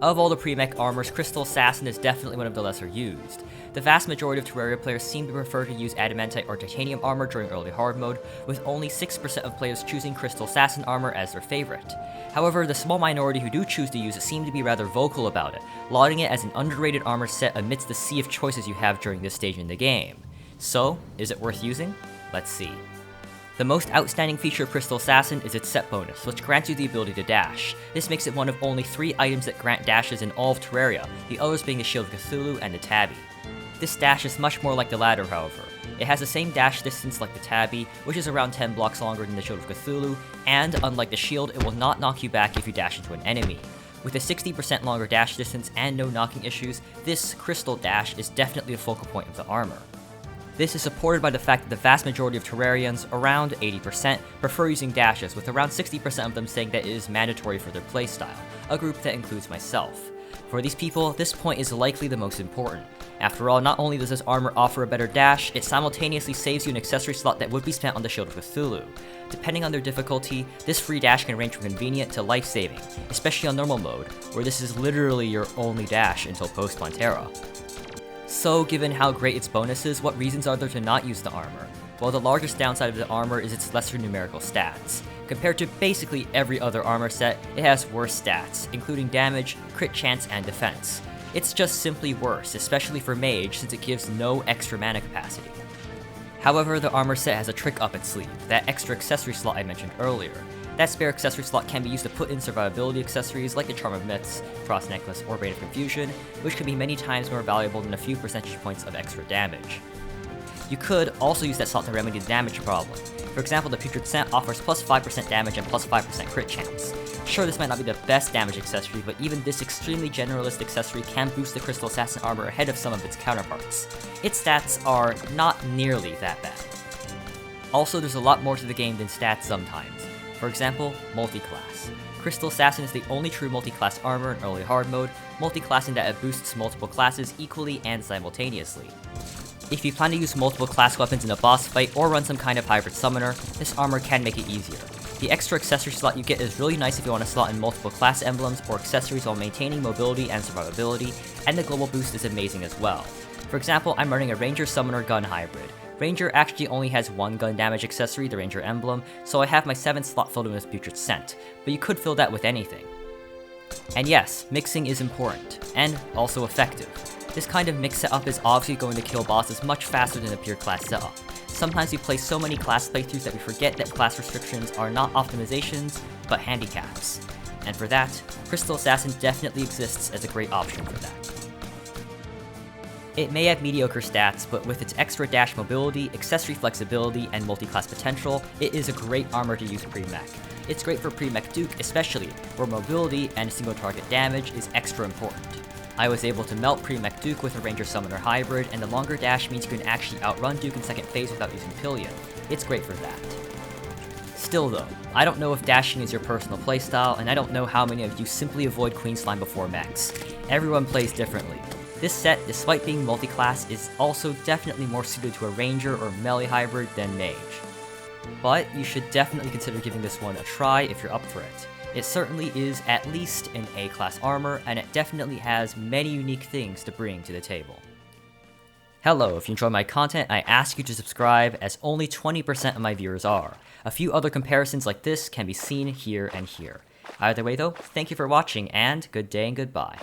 Of all the pre-mech armors, Crystal Assassin is definitely one of the lesser used. The vast majority of Terraria players seem to prefer to use Adamantite or Titanium armor during early hard mode, with only 6% of players choosing Crystal Assassin armor as their favorite. However, the small minority who do choose to use it seem to be rather vocal about it, lauding it as an underrated armor set amidst the sea of choices you have during this stage in the game. So, is it worth using? Let's see. The most outstanding feature of Crystal Assassin is its set bonus, which grants you the ability to dash. This makes it one of only 3 items that grant dashes in all of Terraria, the others being the Shield of Cthulhu and the Tabby. This dash is much more like the latter, however. It has the same dash distance like the Tabby, which is around 10 blocks longer than the Shield of Cthulhu, and unlike the shield, it will not knock you back if you dash into an enemy. With a 60% longer dash distance and no knocking issues, this Crystal Dash is definitely the focal point of the armor. This is supported by the fact that the vast majority of Terrarians, around 80%, prefer using dashes, with around 60% of them saying that it is mandatory for their playstyle, a group that includes myself. For these people, this point is likely the most important. After all, not only does this armor offer a better dash, it simultaneously saves you an accessory slot that would be spent on the Shield of Cthulhu. Depending on their difficulty, this free dash can range from convenient to life-saving, especially on normal mode, where this is literally your only dash until post-spawn Terra. So, given how great its bonus is, what reasons are there to not use the armor? Well, the largest downside of the armor is its lesser numerical stats. Compared to basically every other armor set, it has worse stats, including damage, crit chance, and defense. It's just simply worse, especially for Mage, since it gives no extra mana capacity. However, the armor set has a trick up its sleeve, that extra accessory slot I mentioned earlier. That spare accessory slot can be used to put in survivability accessories like the Charm of Myths, Frost Necklace, or Bane of Confusion, which can be many times more valuable than a few percentage points of extra damage. You could also use that slot to remedy the damage problem. For example, the Putrid Scent offers plus 5% damage and plus 5% crit chance. Sure, this might not be the best damage accessory, but even this extremely generalist accessory can boost the Crystal Assassin armor ahead of some of its counterparts. Its stats are not nearly that bad. Also, there's a lot more to the game than stats sometimes. For example, multi-class. Crystal Assassin is the only true multi-class armor in early hard mode, multi-classing that it boosts multiple classes equally and simultaneously. If you plan to use multiple class weapons in a boss fight or run some kind of hybrid summoner, this armor can make it easier. The extra accessory slot you get is really nice if you want to slot in multiple class emblems or accessories while maintaining mobility and survivability, and the global boost is amazing as well. For example, I'm running a Ranger Summoner Gun hybrid. Ranger actually only has one gun damage accessory, the Ranger Emblem, so I have my 7th slot filled in with Putrid Scent, but you could fill that with anything. And yes, mixing is important, and also effective. This kind of mix setup is obviously going to kill bosses much faster than a pure class setup. Sometimes we play so many class playthroughs that we forget that class restrictions are not optimizations, but handicaps. And for that, Crystal Assassin definitely exists as a great option for that. It may have mediocre stats, but with its extra dash mobility, accessory flexibility, and multi-class potential, it is a great armor to use pre-mech. It's great for pre-mech Duke especially, where mobility and single target damage is extra important. I was able to melt pre-mech Duke with a Ranger Summoner hybrid, and the longer dash means you can actually outrun Duke in second phase without using Pillion. It's great for that. Still though, I don't know if dashing is your personal playstyle, and I don't know how many of you simply avoid Queen Slime before mechs. Everyone plays differently. This set, despite being multi-class, is also definitely more suited to a Ranger or melee hybrid than Mage. But you should definitely consider giving this one a try if you're up for it. It certainly is at least an A-class armor, and it definitely has many unique things to bring to the table. Hello, if you enjoy my content, I ask you to subscribe, as only 20% of my viewers are. A few other comparisons like this can be seen here and here. Either way though, thank you for watching, and good day and goodbye.